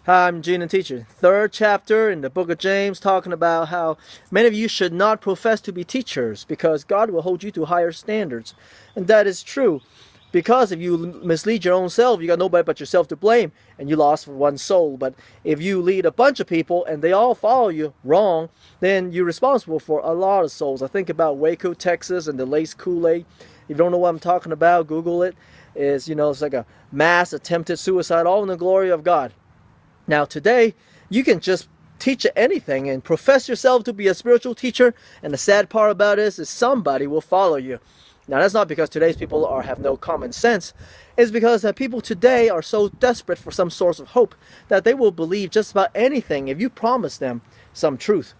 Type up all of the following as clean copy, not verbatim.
Hi, I'm Eugene the Teacher. Third chapter in the book of James, talking about how many of you should not profess to be teachers because God will hold you to higher standards. And that is true. Because if you mislead your own self, you got nobody but yourself to blame, and you lost one soul. But if you lead a bunch of people and they all follow you wrong, then you're responsible for a lot of souls. I think about Waco, Texas, and the laced Kool-Aid. If you don't know what I'm talking about, Google it. It's like a mass attempted suicide, all in the glory of God. Now today, you can just teach anything and profess yourself to be a spiritual teacher, and the sad part about it is somebody will follow you. Now that's not because today's people have no common sense. It's because that people today are so desperate for some source of hope that they will believe just about anything if you promise them some truth.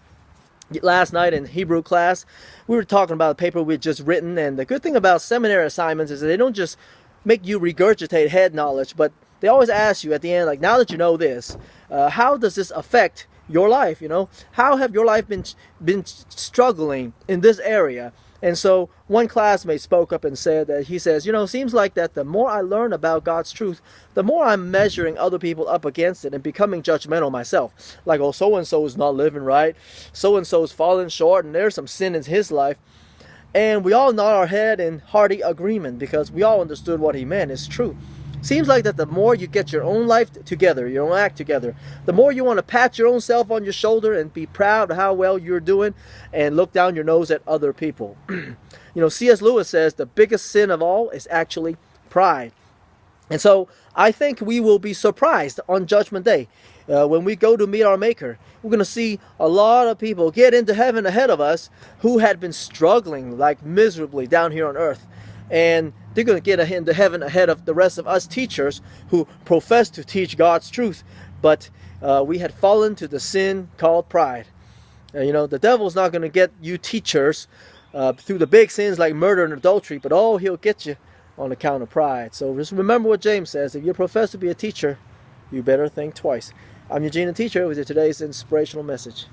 Last night in Hebrew class, we were talking about a paper we had just written, and the good thing about seminary assignments is that they don't just make you regurgitate head knowledge, but they always ask you at the end, like, now that you know this, how does this affect your life? How have your life been struggling in this area? And so one classmate spoke up and said that he says, seems like that the more I learn about God's truth, the more I'm measuring other people up against it and becoming judgmental myself. Like, oh, so-and-so is not living right. So-and-so is falling short, and there's some sin in his life. And we all nod our head in hearty agreement because we all understood what he meant. It's true. Seems like that the more you get your own life together, your own act together, the more you want to pat your own self on your shoulder and be proud of how well you're doing and look down your nose at other people. C.S. Lewis says the biggest sin of all is actually pride. And so I think we will be surprised on Judgment Day. When we go to meet our Maker, we're going to see a lot of people get into heaven ahead of us who had been struggling like miserably down here on earth. And they're going to get into heaven ahead of the rest of us teachers who profess to teach God's truth. But we had fallen to the sin called pride. The devil's not going to get you teachers through the big sins like murder and adultery, but he'll get you on account of pride. So just remember what James says. If you profess to be a teacher, you better think twice. I'm Eugene the Teacher with today's inspirational message.